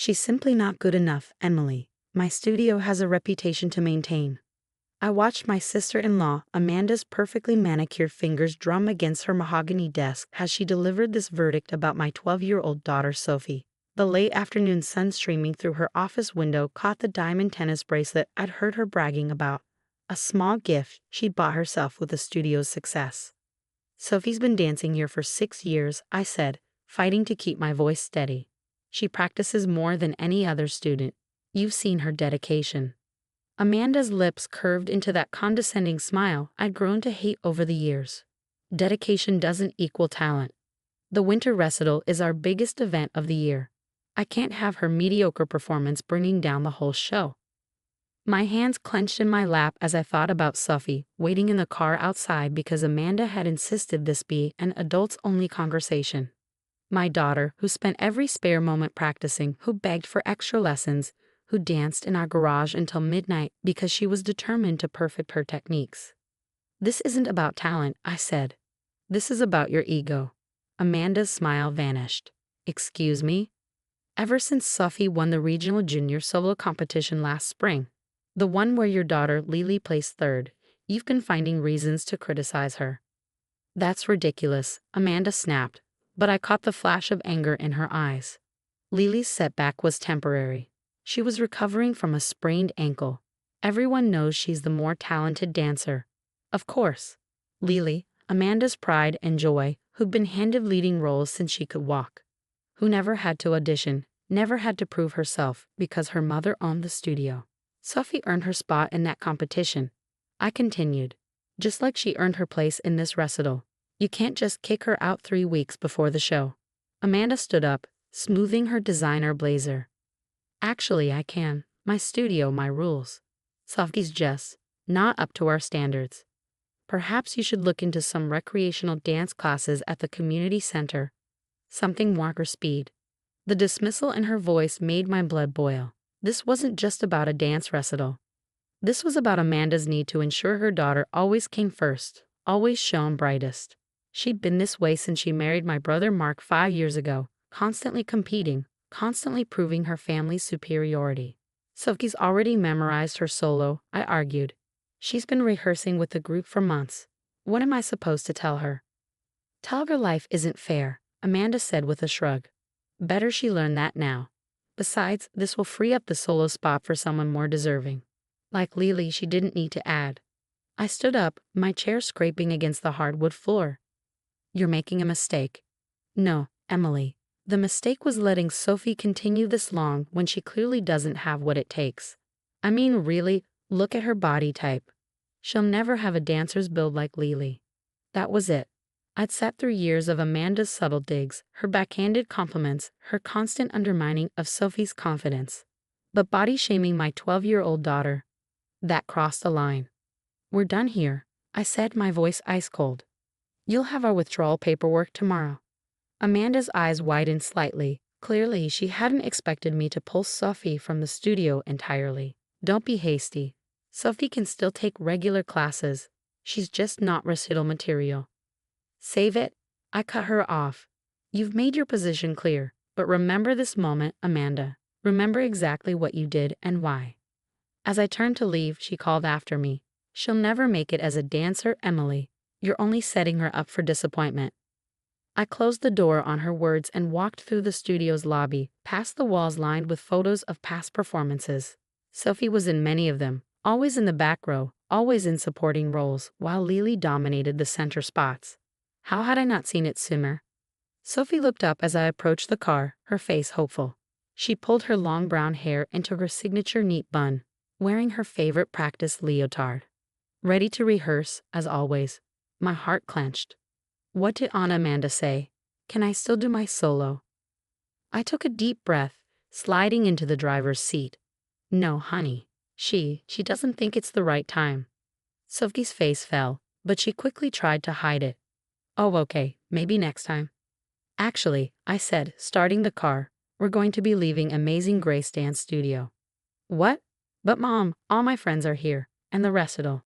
She's simply not good enough, Emily. My studio has a reputation to maintain. I watched my sister-in-law, Amanda's perfectly manicured fingers drum against her mahogany desk as she delivered this verdict about my 12-year-old daughter, Sophie. The late afternoon sun streaming through her office window caught the diamond tennis bracelet I'd heard her bragging about, a small gift she'd bought herself with the studio's success. Sophie's been dancing here for 6 years, I said, fighting to keep my voice steady. She practices more than any other student. You've seen her dedication. Amanda's lips curved into that condescending smile I'd grown to hate over the years. Dedication doesn't equal talent. The winter recital is our biggest event of the year. I can't have her mediocre performance bringing down the whole show. My hands clenched in my lap as I thought about Sophie waiting in the car outside because Amanda had insisted this be an adults-only conversation. My daughter, who spent every spare moment practicing, who begged for extra lessons, who danced in our garage until midnight because she was determined to perfect her techniques. This isn't about talent, I said. This is about your ego. Amanda's smile vanished. Excuse me? Ever since Sophie won the regional junior solo competition last spring, the one where your daughter Lily placed third, you've been finding reasons to criticize her. That's ridiculous, Amanda snapped, but I caught the flash of anger in her eyes. Lily's setback was temporary. She was recovering from a sprained ankle. Everyone knows she's the more talented dancer. Of course. Lily, Amanda's pride and joy, who'd been handed leading roles since she could walk. Who never had to audition, never had to prove herself because her mother owned the studio. Sophie earned her spot in that competition. I continued. Just like she earned her place in this recital. You can't just kick her out 3 weeks before the show. Amanda stood up, smoothing her designer blazer. Actually, I can. My studio, my rules. Sophie's just not up to our standards. Perhaps you should look into some recreational dance classes at the community center. Something more her speed. The dismissal in her voice made my blood boil. This wasn't just about a dance recital. This was about Amanda's need to ensure her daughter always came first, always shone brightest. She'd been this way since she married my brother Mark 5 years ago, constantly competing, constantly proving her family's superiority. Sophie's already memorized her solo, I argued. She's been rehearsing with the group for months. What am I supposed to tell her? Tell her life isn't fair, Amanda said with a shrug. Better she learn that now. Besides, this will free up the solo spot for someone more deserving. Like Lily, she didn't need to add. I stood up, my chair scraping against the hardwood floor. You're making a mistake. No, Emily. The mistake was letting Sophie continue this long when she clearly doesn't have what it takes. I mean, really, look at her body type. She'll never have a dancer's build like Lily. That was it. I'd sat through years of Amanda's subtle digs, her backhanded compliments, her constant undermining of Sophie's confidence. But body-shaming my 12-year-old daughter, that crossed the line. We're done here, I said, my voice ice-cold. You'll have our withdrawal paperwork tomorrow. Amanda's eyes widened slightly. Clearly, she hadn't expected me to pull Sophie from the studio entirely. Don't be hasty. Sophie can still take regular classes. She's just not recital material. Save it. I cut her off. You've made your position clear, but remember this moment, Amanda. Remember exactly what you did and why. As I turned to leave, she called after me. She'll never make it as a dancer, Emily. You're only setting her up for disappointment. I closed the door on her words and walked through the studio's lobby, past the walls lined with photos of past performances. Sophie was in many of them, always in the back row, always in supporting roles, while Lily dominated the center spots. How had I not seen it sooner? Sophie looked up as I approached the car, her face hopeful. She pulled her long brown hair into her signature neat bun, wearing her favorite practice leotard. Ready to rehearse, as always. My heart clenched. What did Aunt Amanda say? Can I still do my solo? I took a deep breath, sliding into the driver's seat. No, honey. She doesn't think it's the right time. Sophie's face fell, but she quickly tried to hide it. Oh, okay, maybe next time. Actually, I said, starting the car, we're going to be leaving Amazing Grace Dance Studio. What? But Mom, all my friends are here, and the recital.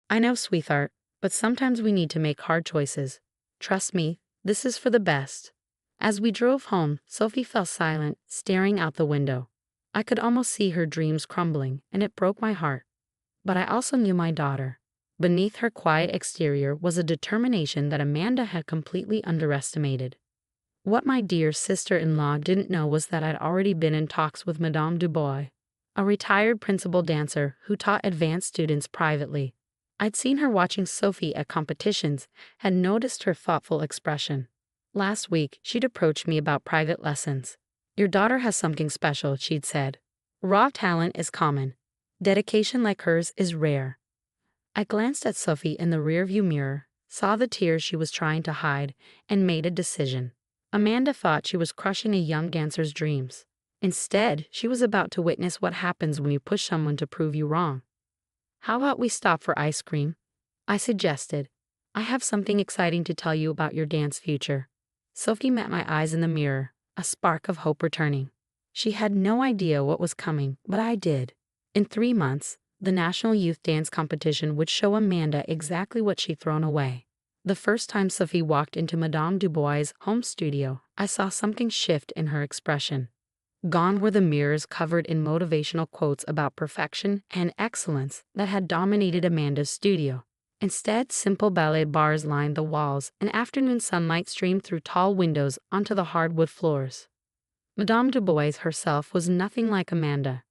I know, sweetheart, but sometimes we need to make hard choices. Trust me, this is for the best. As we drove home, Sophie fell silent, staring out the window. I could almost see her dreams crumbling, and it broke my heart. But I also knew my daughter. Beneath her quiet exterior was a determination that Amanda had completely underestimated. What my dear sister-in-law didn't know was that I'd already been in talks with Madame Dubois, a retired principal dancer who taught advanced students privately. I'd seen her watching Sophie at competitions, had noticed her thoughtful expression. Last week, she'd approached me about private lessons. "Your daughter has something special," she'd said. "Raw talent is common. Dedication like hers is rare." I glanced at Sophie in the rearview mirror, saw the tears she was trying to hide, and made a decision. Amanda thought she was crushing a young dancer's dreams. Instead, she was about to witness what happens when you push someone to prove you wrong. "How about we stop for ice cream?" I suggested. "I have something exciting to tell you about your dance future." Sophie met my eyes in the mirror, a spark of hope returning. She had no idea what was coming, but I did. In 3 months, the National Youth Dance Competition would show Amanda exactly what she'd thrown away. The first time Sophie walked into Madame Dubois' home studio, I saw something shift in her expression. Gone were the mirrors covered in motivational quotes about perfection and excellence that had dominated Amanda's studio. Instead, simple ballet bars lined the walls, and afternoon sunlight streamed through tall windows onto the hardwood floors. Madame Dubois herself was nothing like Amanda.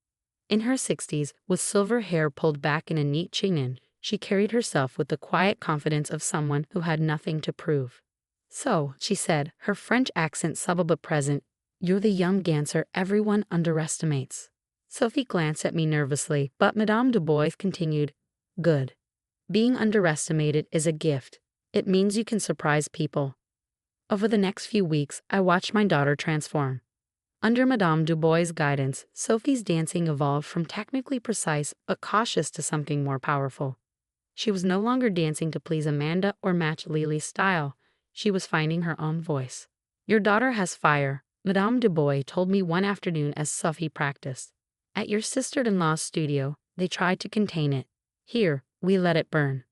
In her 60s, with silver hair pulled back in a neat chignon, she carried herself with the quiet confidence of someone who had nothing to prove. "So," she said, her French accent subtle but present, "you're the young dancer everyone underestimates." Sophie glanced at me nervously, but Madame Dubois continued, "Good. Being underestimated is a gift. It means you can surprise people." Over the next few weeks, I watched my daughter transform. Under Madame Dubois' guidance, Sophie's dancing evolved from technically precise but cautious to something more powerful. She was no longer dancing to please Amanda or match Lily's style. She was finding her own voice. "Your daughter has fire," Madame Dubois told me one afternoon as Sophie practiced. "At your sister-in-law's studio, they tried to contain it. Here, we let it burn."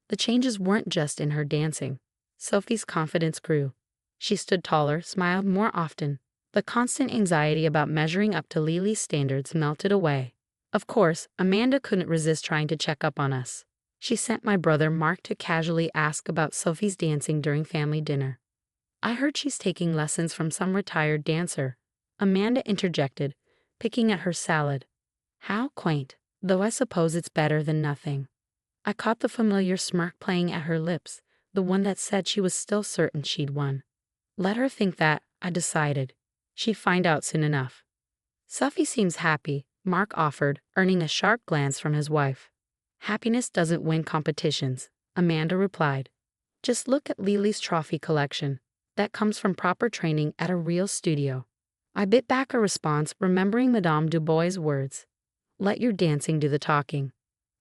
The changes weren't just in her dancing. Sophie's confidence grew. She stood taller, smiled more often. The constant anxiety about measuring up to Lily's standards melted away. Of course, Amanda couldn't resist trying to check up on us. She sent my brother Mark to casually ask about Sophie's dancing during family dinner. "I heard she's taking lessons from some retired dancer," Amanda interjected, picking at her salad. How quaint, though I suppose it's better than nothing. I caught the familiar smirk playing at her lips, the one that said she was still certain she'd won. Let her think that, I decided. She'd find out soon enough. "Sophie seems happy," Mark offered, earning a sharp glance from his wife. "Happiness doesn't win competitions," Amanda replied. "Just look at Lily's trophy collection. That comes from proper training at a real studio." I bit back a response, remembering Madame Dubois' words. "Let your dancing do the talking."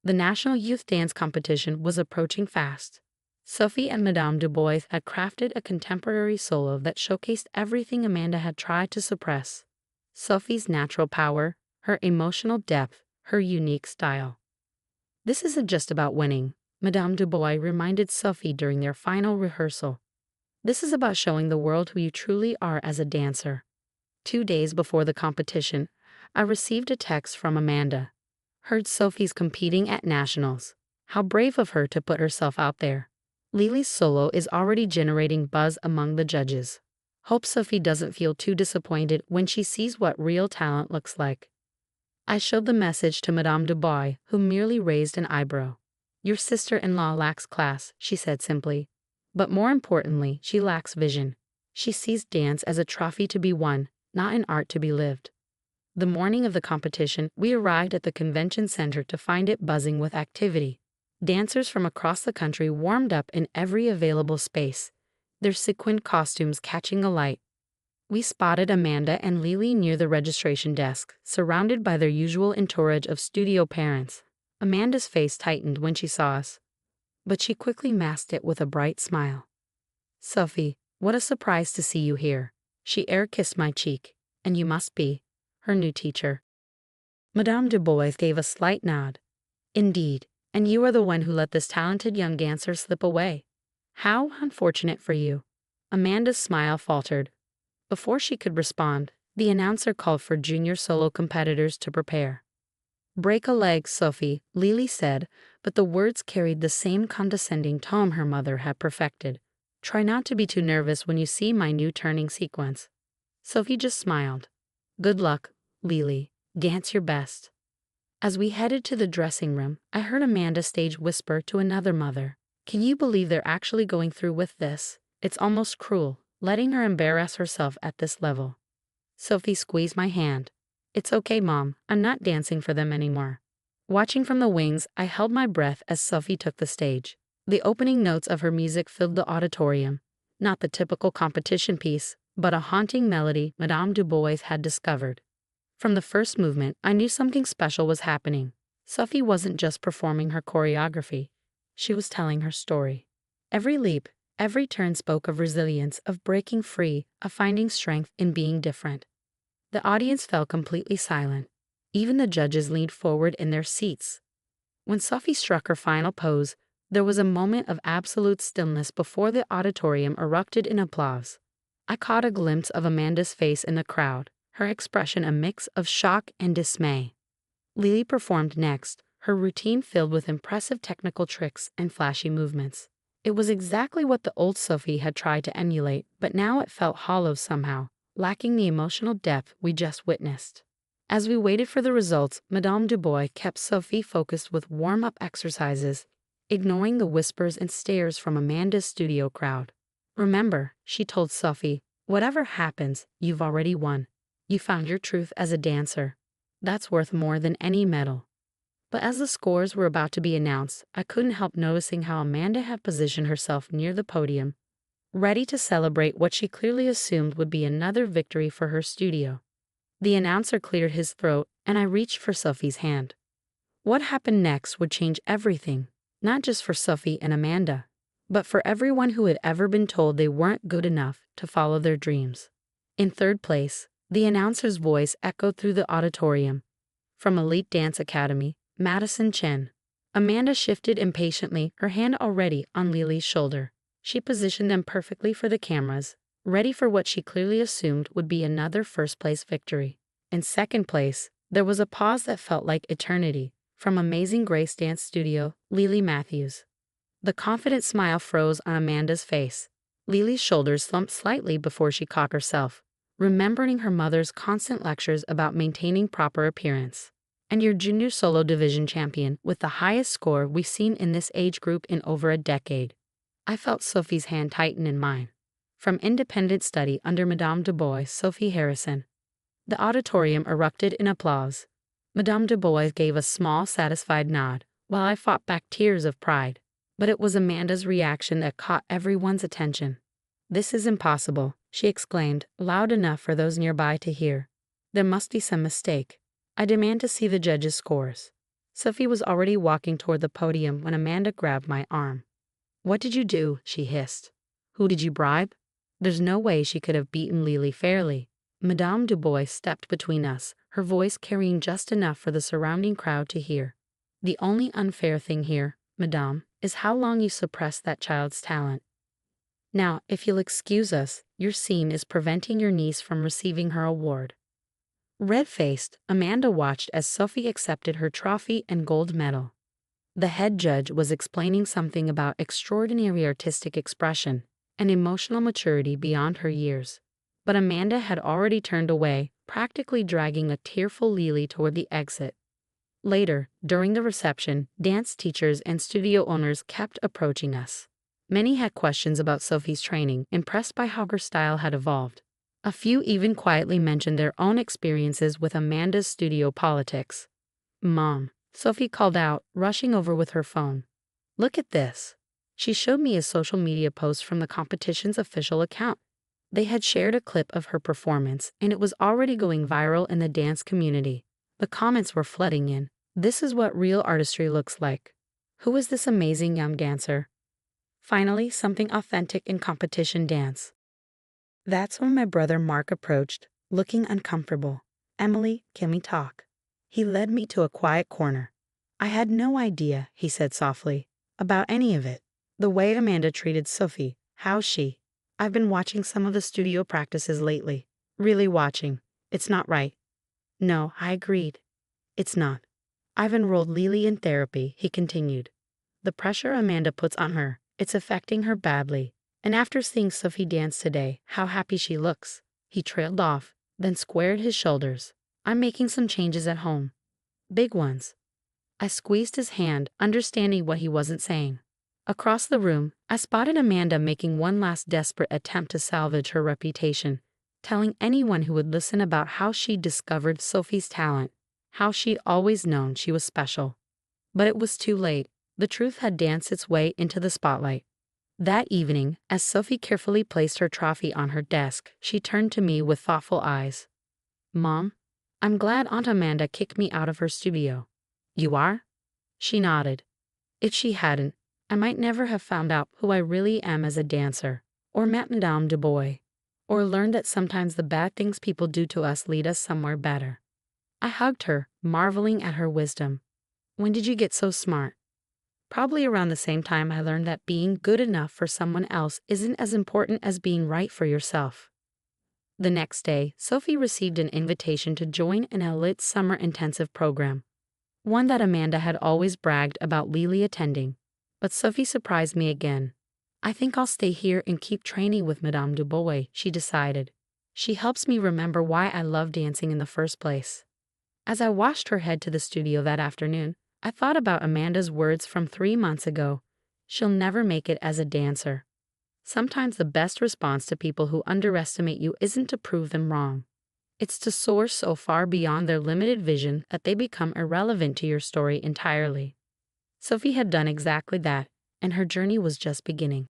The National Youth Dance Competition was approaching fast. Sophie and Madame Dubois had crafted a contemporary solo that showcased everything Amanda had tried to suppress. Sophie's natural power, her emotional depth, her unique style. "This isn't just about winning," Madame Dubois reminded Sophie during their final rehearsal. "This is about showing the world who you truly are as a dancer." 2 days before the competition, I received a text from Amanda. "Heard Sophie's competing at nationals. How brave of her to put herself out there. Lily's solo is already generating buzz among the judges. Hope Sophie doesn't feel too disappointed when she sees what real talent looks like." I showed the message to Madame Dubois, who merely raised an eyebrow. "Your sister-in-law lacks class," she said simply. "But more importantly, she lacks vision. She sees dance as a trophy to be won, not an art to be lived." The morning of the competition, we arrived at the convention center to find it buzzing with activity. Dancers from across the country warmed up in every available space, their sequined costumes catching a light. We spotted Amanda and Lily near the registration desk, surrounded by their usual entourage of studio parents. Amanda's face tightened when she saw us, but she quickly masked it with a bright smile. "Sophie, what a surprise to see you here." She air-kissed my cheek. "And you must be her new teacher." Madame Dubois gave a slight nod. "Indeed, and you are the one who let this talented young dancer slip away. How unfortunate for you." Amanda's smile faltered. Before she could respond, the announcer called for junior solo competitors to prepare. "Break a leg, Sophie," Lily said, but the words carried the same condescending tone her mother had perfected. "Try not to be too nervous when you see my new turning sequence." Sophie just smiled. "Good luck, Lily. Dance your best." As we headed to the dressing room, I heard Amanda stage whisper to another mother, "Can you believe they're actually going through with this? It's almost cruel, letting her embarrass herself at this level." Sophie squeezed my hand. "It's okay, Mom. I'm not dancing for them anymore." Watching from the wings, I held my breath as Sophie took the stage. The opening notes of her music filled the auditorium. Not the typical competition piece, but a haunting melody Madame Du Bois had discovered. From the first movement, I knew something special was happening. Sophie wasn't just performing her choreography. She was telling her story. Every leap, every turn spoke of resilience, of breaking free, of finding strength in being different. The audience fell completely silent. Even the judges leaned forward in their seats. When Sophie struck her final pose, there was a moment of absolute stillness before the auditorium erupted in applause. I caught a glimpse of Amanda's face in the crowd, her expression a mix of shock and dismay. Lily performed next, her routine filled with impressive technical tricks and flashy movements. It was exactly what the old Sophie had tried to emulate, but now it felt hollow somehow, lacking the emotional depth we just witnessed. As we waited for the results, Madame Du Bois kept Sophie focused with warm-up exercises, ignoring the whispers and stares from Amanda's studio crowd. "Remember," she told Sophie, "whatever happens, you've already won. You found your truth as a dancer. That's worth more than any medal." But as the scores were about to be announced, I couldn't help noticing how Amanda had positioned herself near the podium, ready to celebrate what she clearly assumed would be another victory for her studio. The announcer cleared his throat, and I reached for Sophie's hand. What happened next would change everything, not just for Sophie and Amanda, but for everyone who had ever been told they weren't good enough to follow their dreams. In third place, the announcer's voice echoed through the auditorium. From Elite Dance Academy, Madison Chen. Amanda shifted impatiently, her hand already on Lily's shoulder. She positioned them perfectly for the cameras, ready for what she clearly assumed would be another first-place victory. In second place, there was a pause that felt like eternity. From Amazing Grace Dance Studio, Lily Matthews. The confident smile froze on Amanda's face. Lily's shoulders slumped slightly before she caught herself, remembering her mother's constant lectures about maintaining proper appearance. "And your junior solo division champion with the highest score we've seen in this age group in over a decade." I felt Sophie's hand tighten in mine. From Independent Study under Madame Du Bois, Sophie Harrison. The auditorium erupted in applause. Madame Du Bois gave a small, satisfied nod, while I fought back tears of pride. But it was Amanda's reaction that caught everyone's attention. "This is impossible," she exclaimed, loud enough for those nearby to hear. "There must be some mistake. I demand to see the judges' scores." Sophie was already walking toward the podium when Amanda grabbed my arm. "What did you do?" she hissed. "Who did you bribe?" There's no way she could have beaten Lily fairly. Madame Du Bois stepped between us, her voice carrying just enough for the surrounding crowd to hear. "The only unfair thing here, Madame, is how long you suppressed that child's talent. Now, if you'll excuse us, your scene is preventing your niece from receiving her award." Red-faced, Amanda watched as Sophie accepted her trophy and gold medal. The head judge was explaining something about extraordinary artistic expression and emotional maturity beyond her years. But Amanda had already turned away, practically dragging a tearful Lily toward the exit. Later, during the reception, dance teachers and studio owners kept approaching us. Many had questions about Sophie's training, impressed by how her style had evolved. A few even quietly mentioned their own experiences with Amanda's studio politics. "Mom," Sophie called out, rushing over with her phone. "Look at this." She showed me a social media post from the competition's official account. They had shared a clip of her performance, and it was already going viral in the dance community. The comments were flooding in. "This is what real artistry looks like. Who is this amazing young dancer?" Finally, something authentic in competition dance. That's when my brother Mark approached, looking uncomfortable. "Emily, can we talk?" He led me to a quiet corner. "I had no idea," he said softly, "about any of it. The way Amanda treated Sophie, how she..." I've been watching some of the studio practices lately. Really watching. It's not right. No, I agreed. It's not. I've enrolled Lily in therapy, he continued. The pressure Amanda puts on her, it's affecting her badly. And after seeing Sophie dance today, how happy she looks. He trailed off, then squared his shoulders. I'm making some changes at home. Big ones. I squeezed his hand, understanding what he wasn't saying. Across the room, I spotted Amanda making one last desperate attempt to salvage her reputation, telling anyone who would listen about how she'd discovered Sophie's talent, how she'd always known she was special. But it was too late. The truth had danced its way into the spotlight. That evening, as Sophie carefully placed her trophy on her desk, she turned to me with thoughtful eyes. Mom, I'm glad Aunt Amanda kicked me out of her studio. You are? She nodded. If she hadn't, I might never have found out who I really am as a dancer, or met Madame Du Bois, or learned that sometimes the bad things people do to us lead us somewhere better. I hugged her, marveling at her wisdom. When did you get so smart? Probably around the same time I learned that being good enough for someone else isn't as important as being right for yourself. The next day, Sophie received an invitation to join an elite summer intensive program, one that Amanda had always bragged about Lily attending. But Sophie surprised me again. I think I'll stay here and keep training with Madame Du Bois, she decided. She helps me remember why I love dancing in the first place. As I watched her head to the studio that afternoon, I thought about Amanda's words from 3 months ago. She'll never make it as a dancer. Sometimes the best response to people who underestimate you isn't to prove them wrong. It's to soar so far beyond their limited vision that they become irrelevant to your story entirely. Sophie had done exactly that, and her journey was just beginning.